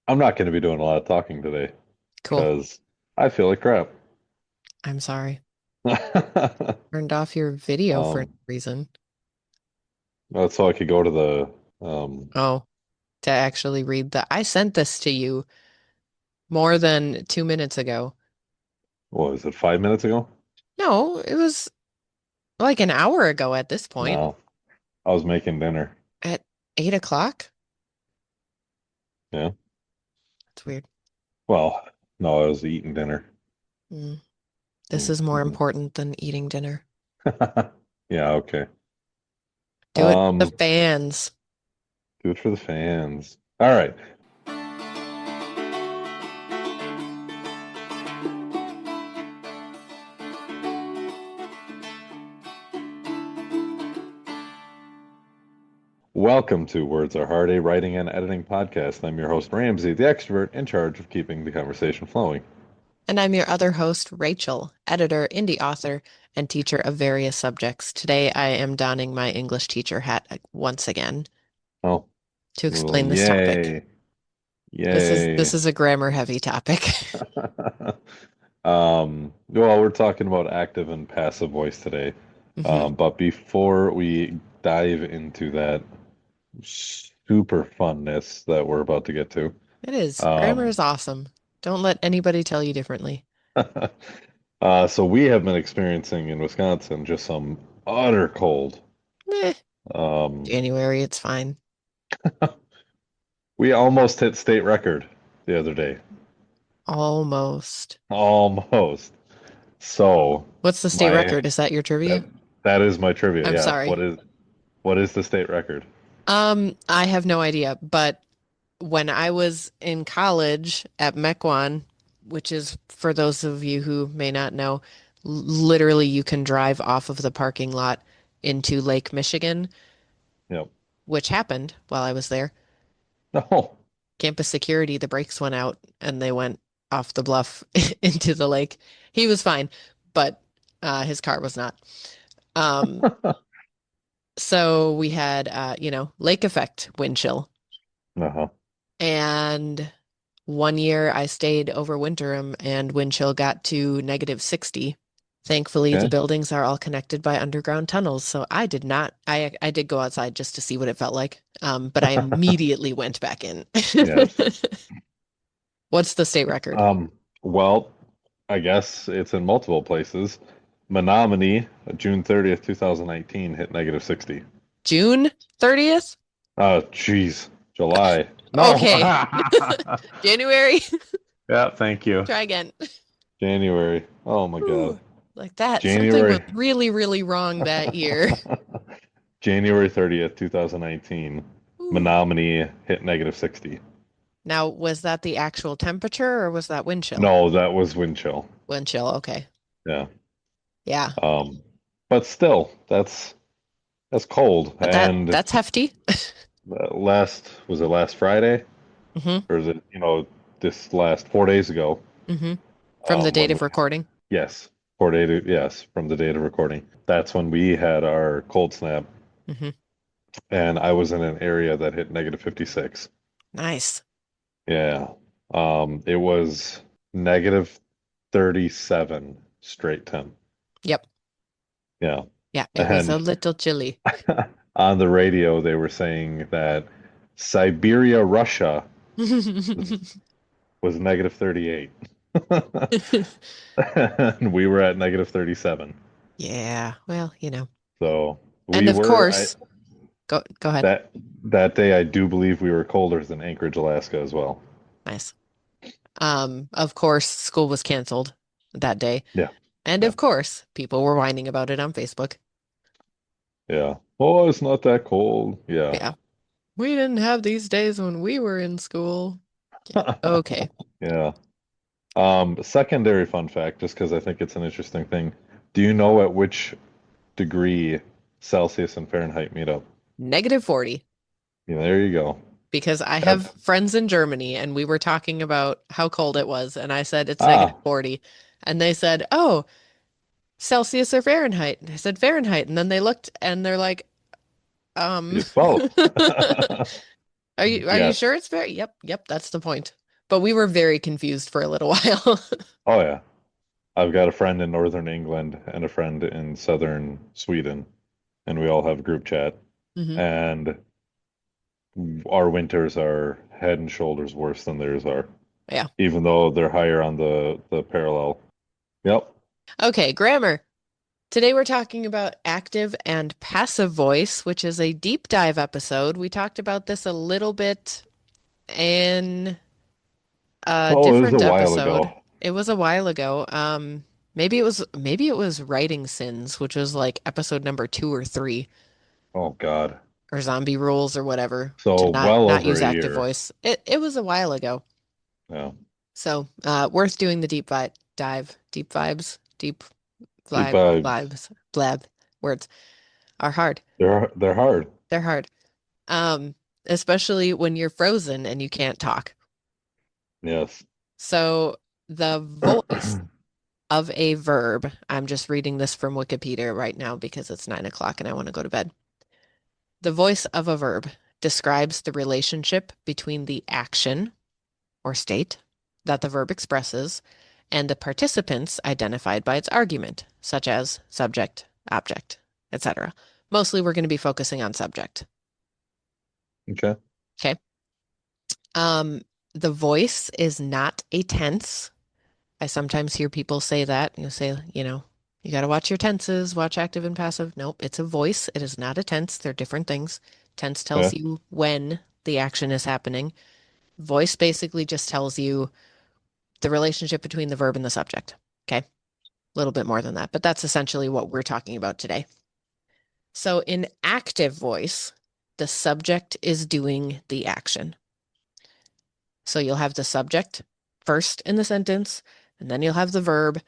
I'm not going to be doing a lot of talking today Cool. because I feel like crap. I'm sorry. Turned off your video for no Um, reason. that's so I could go to the. Oh, to actually read I sent this to you more than 2 minutes ago. What was it, 5 minutes ago? No, it was like an hour ago at this point. No, I was making dinner. At 8 o'clock? Yeah. It's weird. Well, no, I was eating dinner. Mm, this is more Mhm. important than eating dinner. Yeah, okay. Do it for the Um, fans. do it for the fans. All right. Welcome to Words Are Hard, a writing and editing podcast. I'm your host, Ramsey, the extrovert in charge of keeping the conversation flowing. And I'm your other host, Rachel, editor, indie author, and teacher of various subjects. Today I am donning my English teacher hat once again Oh, to well, explain this topic. yay. This Yay. is a grammar heavy topic. Well, we're talking about active and passive voice today. hmm But before we dive into that super funness that we're about to get to, It is. Grammar um, is awesome. Don't let anybody tell you differently. so we have been experiencing in Wisconsin just some utter cold. Eh, Um, January, it's fine. we almost hit state record the other day. Almost. Almost. So What's the state my record? Is that your that trivia? that is my trivia. I'm Yeah. sorry. What is the state record? I have no idea, but when I was in college at Mequon, which is for those of you who may not know, literally you can drive off of the parking lot into Lake Michigan, Yep. which happened while I was there. No. Campus security, the brakes went out and they went off the bluff into the lake. He was fine, but his car was not. Um, so we had, lake effect wind chill. Uh-huh. And one year I stayed over winter and wind chill got to -60. Thankfully, the Okay. buildings are all connected by underground tunnels, so I did not. I did go outside just to see what it felt like, but I immediately went back in. Yes. What's the state record? Um, well, I guess it's in multiple places. Menominee, June 30th, 2019, hit -60. June 30th? Oh, jeez. July. No. Okay. January? Yeah, thank you. Try again. January. Oh my God. Ooh, like that. Something was January. really, really wrong that year. January 30th, 2019. Ooh. Menominee hit -60. Now, was that the actual temperature or was that wind chill? No, that was wind chill. Wind chill, okay. Yeah. Yeah. Um, but still, that's cold. But And that's hefty. last was it last Friday hmm or is it this last 4 days ago? hmm From the date When of recording. yes, 4 day to yes from the date of recording. That's when we had our cold snap, hmm and I was in an area that hit -56. Nice. Yeah, it was -37 straight temp. Yep. Yeah, Yeah, it was a and little chilly. on the radio they were saying that Siberia, Russia was was -38. And we were at -37. Yeah, well, So And we of were I course, go ahead. that day I do believe we were colder than Anchorage, Alaska as well. Nice. Of course, school was canceled that day. Yeah. And Yeah. of course, people were whining about it on Facebook. Yeah. Oh, it's not that cold. Yeah. Yeah. We didn't have these days when we were in school. Yeah. Okay. Yeah. Secondary fun fact, just because I think it's an interesting thing. Do you know at which degree Celsius and Fahrenheit meet up? -40. Yeah, there you go. Because I have That friends in Germany and we were talking about how cold it was. And I said, it's ah, -40. And they said, oh, Celsius or Fahrenheit? And I said, Fahrenheit. And then they looked and they're like, um, it's both. Are you Yes. sure it's very? Yep, yep, that's the point. But we were very confused for a little while. Oh yeah. I've got a friend in northern England and a friend in southern Sweden, and we all have group chat. hmm And our winters are head and shoulders worse than theirs are, Yeah. even though they're higher on the parallel. Yep. Okay, grammar. Today we're talking about active and passive voice, which is a deep dive episode. We talked about this a little bit in a Oh, it was a different while episode. ago. It was a while ago. Maybe it was writing sins, which was like episode number 2 or 3, Oh God. or zombie rules or whatever, to So not well not over use a active year. voice. It was a while ago. Yeah. So worth doing the deep vibes, Deep vibes. vibes, blab. Words are hard. They're hard. They're hard. Um, Especially when you're frozen and you can't talk. Yes. So the voice of a verb, I'm just reading this from Wikipedia right now because it's 9 o'clock and I want to go to bed. The voice of a verb describes the relationship between the action or state that the verb expresses and the participants identified by its argument, such as subject, object, etc. Mostly we're going to be focusing on subject. Okay. Okay. Um, the voice is not a tense. I sometimes hear people say that. You say, you got to watch your tenses, watch active and passive. Nope, it's a voice. It is not a tense. They're different things. Tense tells Okay. you when the action is happening. Voice basically just tells you the relationship between the verb and the subject. Okay. A little bit more than that, but that's essentially what we're talking about today. So in active voice, the subject is doing the action. So you'll have the subject first in the sentence, and then you'll have the verb.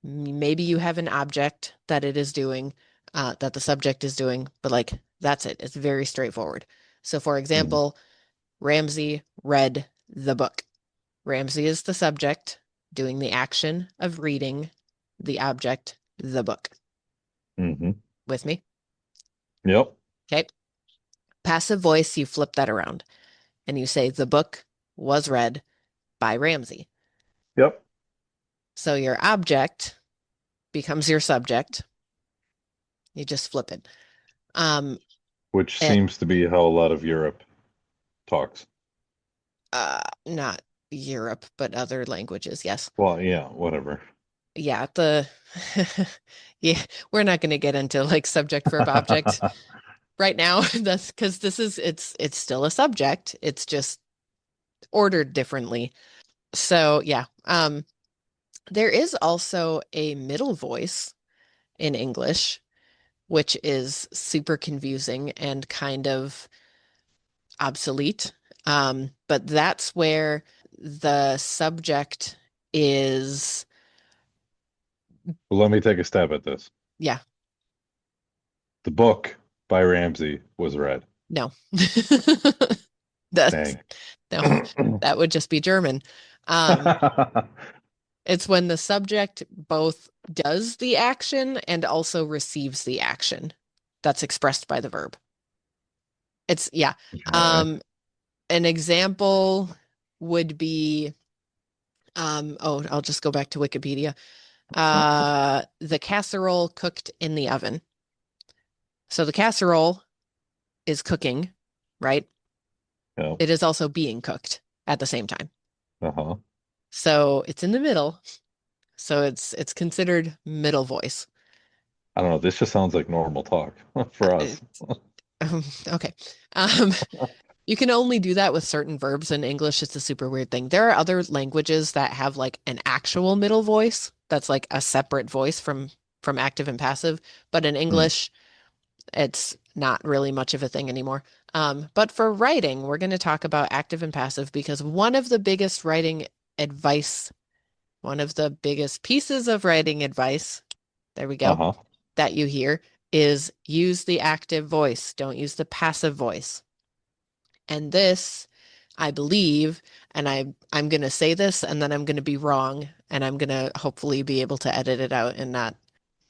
Maybe you have an object that it is doing, that the subject is doing, but like that's it. It's very straightforward. So for Mm-hmm. example, Ramsey read the book. Ramsey is the subject doing the action of reading the object, the book. Mm-hmm. With me? Yep. Okay. Passive voice, you flip that around and you say the book was read by Ramsey. Yep. So your object becomes your subject. You just flip it. Um, Which it, seems to be how a lot of Europe talks. Not Europe, but other languages. Yes. Well, yeah, whatever. Yeah. Yeah, we're not going to get into like subject, verb, object right now. That's because it's still a subject. It's just ordered differently. So yeah. There is also a middle voice in English, which is super confusing and kind of obsolete. But that's where the subject is, Well, let me take a stab at this. yeah, The book by Ramsey was read. no. That's Dang. no, that would just be German. Um, it's when the subject both does the action and also receives the action that's expressed by the verb. It's yeah. Okay. Um, an example would be I'll just go back to Wikipedia. The casserole cooked in the oven. So the casserole is cooking, right? Yeah. It is also being cooked at the same time. Uh-huh. So it's in the middle. So it's considered middle voice. I don't know. This just sounds like normal talk Uh, for us. it's- okay. Um, you can only do that with certain verbs in English. It's a super weird thing. There are other languages that have like an actual middle voice that's like a separate voice from active and passive, but in Hmm. English, it's not really much of a thing anymore. But for writing, we're going to talk about active and passive because advice, one of the biggest pieces of writing advice, there we go, Uh-huh. that you hear is use the active voice. Don't use the passive voice. And this, I believe, and I'm going to say this and then I'm going to be wrong, and I'm going to hopefully be able to edit it out and not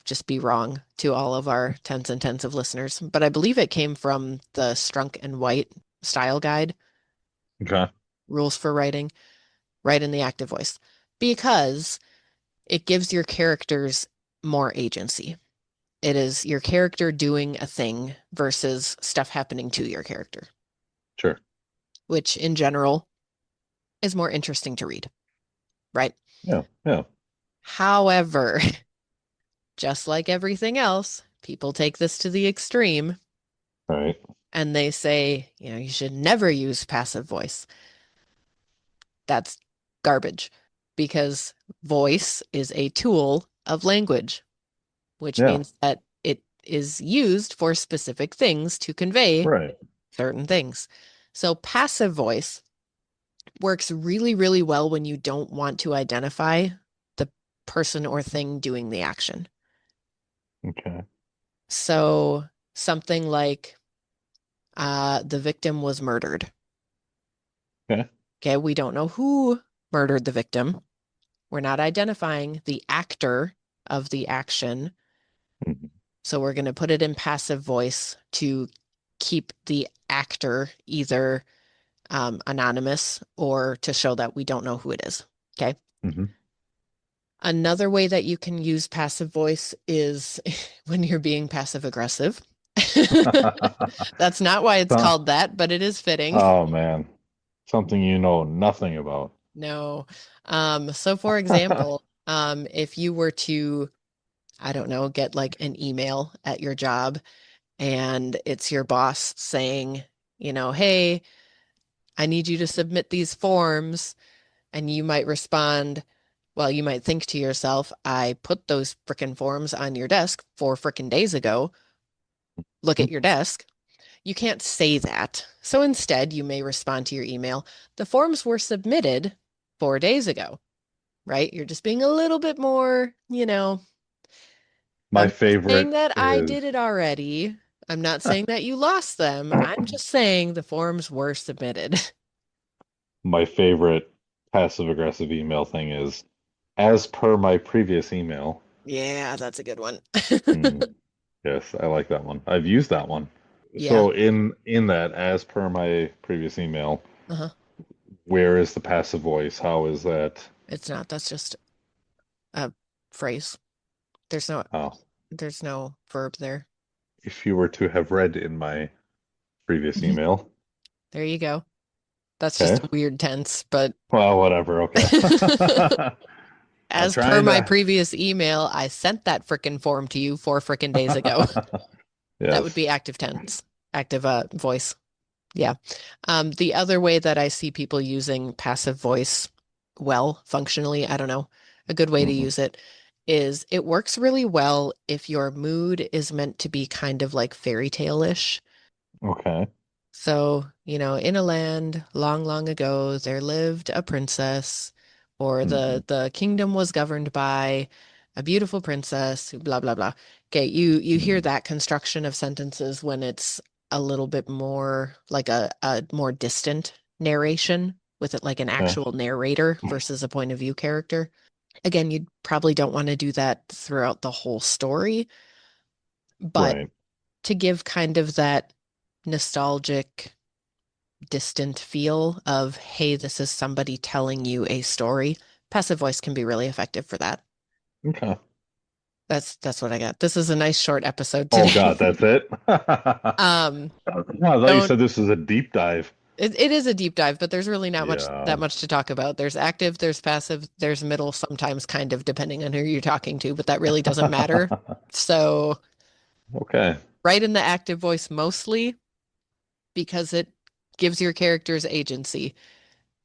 just be wrong to all of our tens and tens of listeners. But I believe it came from the Strunk and White style guide, Okay. rules for writing, write in the active voice because it gives your characters more agency. It is your character doing a thing versus stuff happening to your character, Sure. which in general is more interesting to read, right? Yeah. Yeah. However, just like everything else, people take this to the extreme All right. and they say, you should never use passive voice. That's garbage because voice is a tool of language, which Yeah. means that it is used for specific things to convey Right. certain things. So passive voice works really, really well when you don't want to identify the person or thing doing the action. Okay. So something like the victim was murdered. Okay. Okay, we don't know who murdered the victim. We're not identifying the actor of the action. Mhm. So we're going to put it in passive voice to keep the actor either anonymous or to show that we don't know who it is. Okay. Mhm. Another way that you can use passive voice is when you're being passive aggressive. That's not why it's So- called that, but it is fitting. oh man, something you know nothing about. No. So for example, if you were to, I don't know, get like an email at your job and it's your boss saying, hey, I need you to submit these forms. And you might respond, well, you might think to yourself, I put those frickin' forms on your desk 4 frickin' days ago. Look Mhm. at your desk. You can't say that. So instead, you may respond to your email, the forms were submitted 4 days ago, right? You're just being a little bit more, My I'm not saying favorite that I is did it already. I'm not saying that you lost them. I'm just saying the forms were submitted. my favorite passive aggressive email thing is as per my previous email. Yeah, that's a good one. Mm, yes, I like that one. I've used that one. Yeah. So in that, as per my previous email, Uh-huh. where is the passive voice? How is that? It's not. That's just a phrase. There's no Oh, there's no verb there. if you were to have read in my previous Mhm. email. There you go. That's just Okay. a weird tense, but Well, whatever. Okay. I'm as per trying my to. previous email, I sent that frickin' form to you 4 frickin' days ago. That would Yes. be active tense, active voice. Yeah. The other way that I see people using passive voice well, functionally, I don't know, a good way to Hmm. use it is it works really well if your mood is meant to be kind of like fairy tale-ish. Okay. So, in a land long, long ago, there lived a princess, or Hmm. the kingdom was governed by a beautiful princess, blah, blah, blah. Okay, you hear Hmm. that construction of sentences when it's a little bit more like a more distant narration with it like an Yeah. actual narrator versus a point of view character. Again, you probably don't want to do that throughout the whole story, but Right. to give kind of that nostalgic distant feel of, hey, this is somebody telling you a story. Passive voice can be really effective for that. Okay. That's what I got. This is a nice short episode Oh today. God, that's it. I Um, thought you don't said this was a deep dive. it is a deep dive, but there's really not much Yeah. that much to talk about. There's active, there's passive, there's middle, sometimes kind of depending on who you're talking to, but that really doesn't matter. So, Okay. write in the active voice mostly because it gives your characters agency.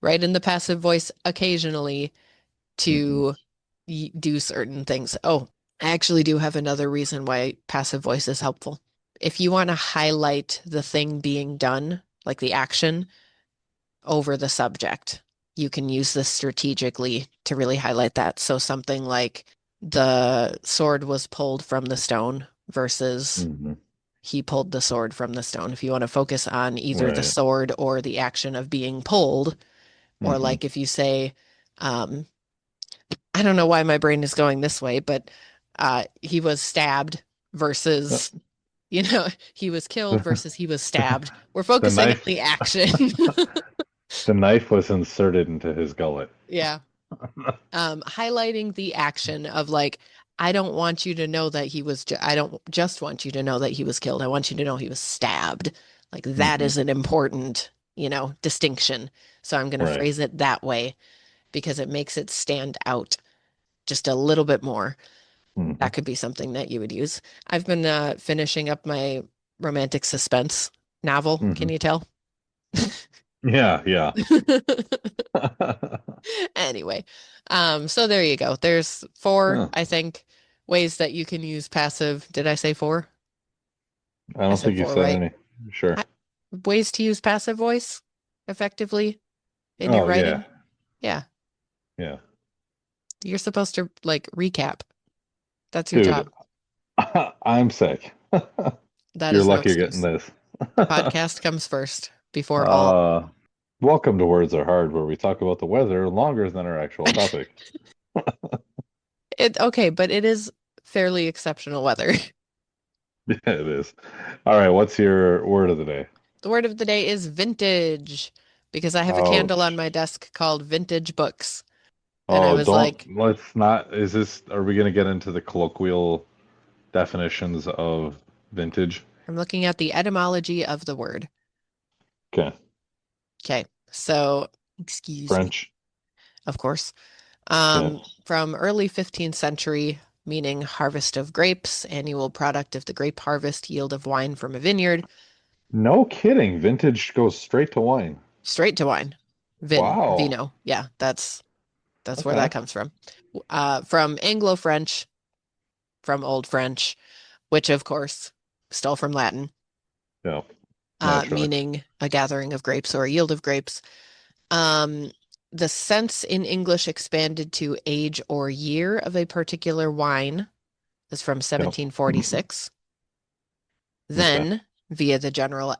Write in the passive voice occasionally Hmm. to do certain things. Oh, I actually do have another reason why passive voice is helpful. If you want to highlight the thing being done, like the action, over the subject, you can use this strategically to really highlight that. So something like the sword was pulled from the stone versus Hmm. he pulled the sword from the stone. If you want to focus on either the Right. sword or the action of being pulled, or Hmm. like if you say, um, I don't know why my brain is going this way, but he was stabbed Uh, versus You know, he was killed The, versus he was stabbed. We're the focusing on knife the action. the knife was inserted into his gullet. Yeah. Highlighting the action of like, I don't want you to know that I don't just want you to know that he was killed. I want you to know he was stabbed. Like that Hmm. is an important, distinction. So I'm going to Right. phrase it that way because it makes it stand out just a little bit more. Hmm. That could be something that you would use. I've been finishing up my romantic suspense novel. Can Hmm. you tell? Yeah, yeah. Anyway, so there you go. There's four, Huh. I think, ways that you can use passive. Did I say four? I I don't said think you four, said right? any. Sure. I, ways to use passive voice effectively in your Oh, yeah. writing. Yeah, Yeah. you're supposed to like recap. That's your Dude, job. I'm sick. That You're is no lucky you're getting excuse. this. Podcast comes first before all. Uh, welcome to Words Are Hard, where we talk about the weather longer than our actual topic. Okay, but it is fairly exceptional weather. Yeah, it is. All right, what's your word of the day? The word of the day is vintage because I have a candle on Ouch. my desk called Vintage Books. And I Oh, was don't, like, let's not, are we going to get into the colloquial definitions of vintage? I'm looking at the etymology of the word. Okay. Okay, so excuse me, French. of course. Okay. From early 15th century, meaning harvest of grapes, annual product of the grape harvest, yield of wine from a vineyard, No kidding. Vintage goes straight to wine. straight to wine. Wow. Vino. Yeah, that's where that Okay. comes from. From Anglo-French, from Old French, which of course stole from Latin, Yeah, naturally. meaning a gathering of grapes or a yield of grapes. Um, the sense in English expanded to age or year of a particular wine is from Yep. 1746. Okay. Then, via the general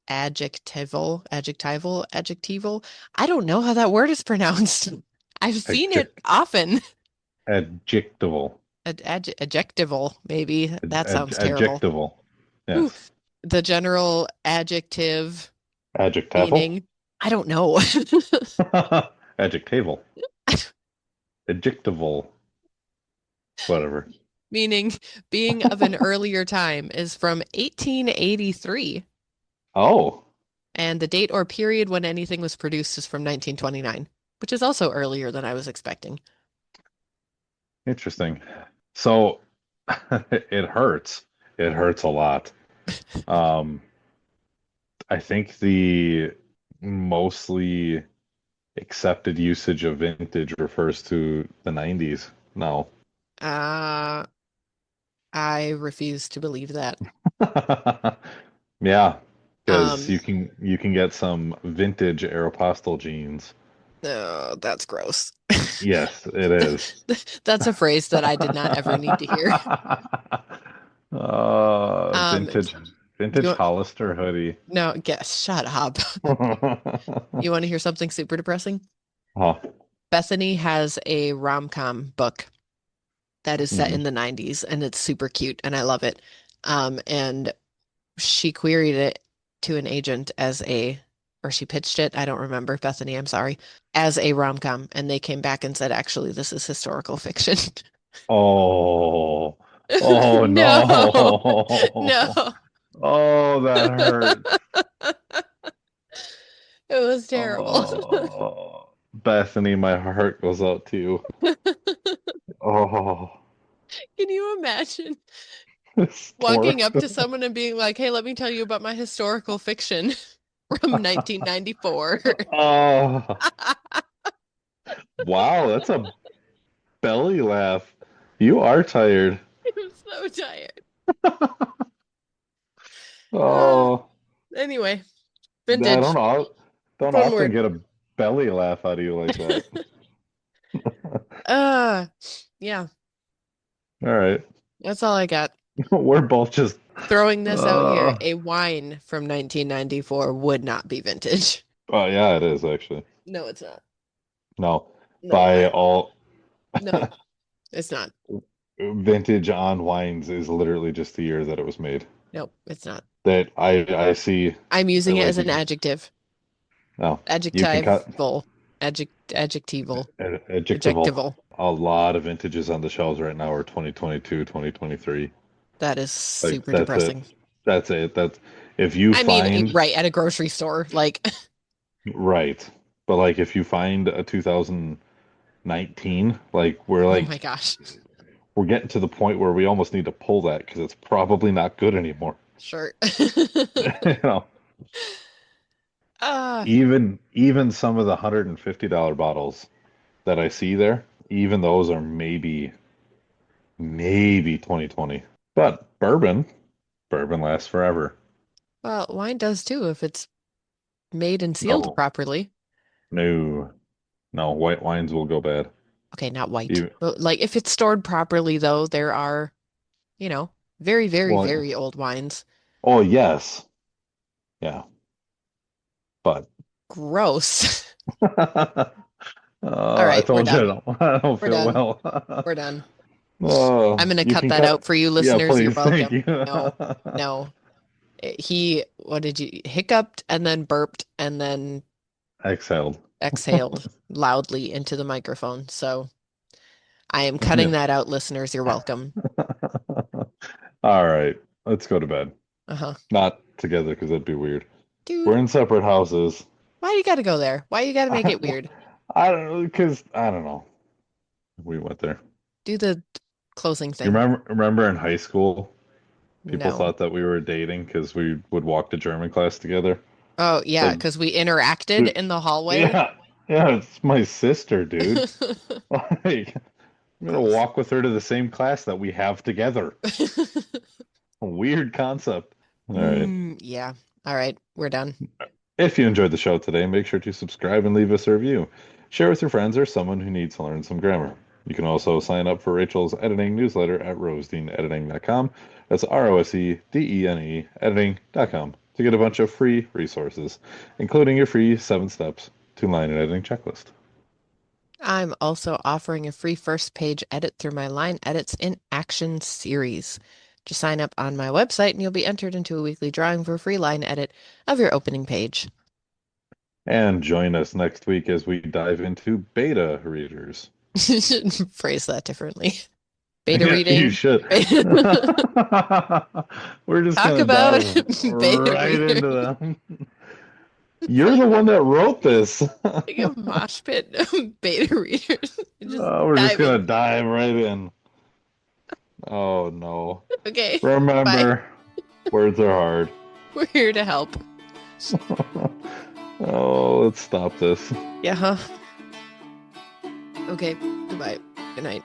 adjectival, I don't know how that word is pronounced. I've seen it Adject often. adjectival. Adjectival, maybe. That sounds terrible. Adjectival. Ooh, Yes. the general adjective Adjectival. meaning, I don't know. Adjectival. Adjectival. Whatever. Meaning being of an earlier time is from 1883, Oh, and the date or period when anything was produced is from 1929, which is also earlier than I was expecting. interesting. So it hurts. It hurts a lot. Um, I think the mostly accepted usage of vintage refers to the 90s. No. Uh, I refuse to believe that. Yeah, because Um, you can get some vintage Aeropostale jeans. oh, that's gross. Yes, it is. That's a phrase that I did not ever need to hear. Um, Vintage you, Hollister hoodie. no, guess, shut up. You want to hear something super depressing? Huh. Bethany has a rom-com book that is set Hmm. in the 90s and it's super cute and I love it. And she queried it to an agent or she pitched it, I don't remember, Bethany, I'm sorry, as a rom-com. And they came back and said, actually, this is historical fiction. Oh, oh No, no. no, Oh, that hurts. it was terrible. Oh, Bethany, my heart goes out to you. Oh, Can you imagine it's walking torn. up to someone and being like, hey, let me tell you about my historical fiction from 1994? Oh, wow, that's a belly laugh. You are tired. I'm so tired. Ah, Oh, anyway, I don't vintage, know. Don't fun often word. get a belly laugh out of you like that. Uh, yeah, All right. that's all I got. We're both just, Throwing this out here, uh, a wine from 1994 would not be vintage. oh, yeah, it is actually. No, it's not. No, No, by all no, it's not. vintage on wines is literally just the year that it was made. Nope, it's not. that I see I'm using it like as an adjective. oh, you can cut Adjectival. Adjectival. adjectival. Adjectival. A lot of vintages on the shelves right now are 2022, 2023. That is Like super that's it. depressing. That's it. That's if you I mean, find right at a grocery store, like, right. But like if you find a 2019, like oh my gosh. we're getting to the point where we almost need to pull that because it's probably not good anymore. Sure. You know, Ah, even some of the $150 bottles that I see there, even those are maybe 2020. But bourbon lasts forever. well, wine does too if it's made and sealed No, properly. no, no. White wines will go bad. Okay, not white. Even, But like if it's stored properly though, there are, you know, very, very, well, very old wines. oh yes, yeah. But Gross. All I right, we're told you done. I don't We're feel done. well. We're done. I'm Oh, gonna you cut can that out cut. for you Yeah, listeners. You're please. Thank welcome. you. No, no. What did you, hiccuped and then burped and then Exhaled. exhaled loudly into the microphone. So I am cutting Yeah. that out, listeners. You're welcome. All right, let's go to bed. Uh-huh. Not together because that'd be weird. We're Dude, in separate houses. why you gotta go there? Why you gotta make I, it weird? I don't know because I don't know. We went there. Do the closing You thing. remember in high school, people No. thought that we were dating because we would walk to German class together. Oh, It's yeah, like, because we interacted dude, in the hallway. yeah, yeah, it's my sister, dude. Like, I'm gonna Gross. walk with her to the same class that we have together. A weird concept. All right. Yeah. All right, we're done. If you enjoyed the show today, make sure to subscribe and leave us a review. Share with your friends or someone who needs to learn some grammar. You can also sign up for Rachel's editing newsletter at rosedeanediting.com. That's ROSEDENE editing.com to get a bunch of free resources, including your free 7 steps to line and editing checklist. I'm also offering a free first page edit through my Line Edits in Action series. Just sign up on my website and you'll be entered into a weekly drawing for a free line edit of your opening page. And join us next week as we dive into beta readers. Phrase that differently. Beta Yeah, you reading. should. Beta- We're just Talk gonna about dive beta right into readers. them. It's You're like the one that wrote this. like a mosh pit of beta readers. Just We're just dive gonna in. dive right in. Oh no. Okay. Bye. Remember, words are hard. We're here to help. Oh, let's stop this. Yeah, huh? Okay. Goodbye. Good night.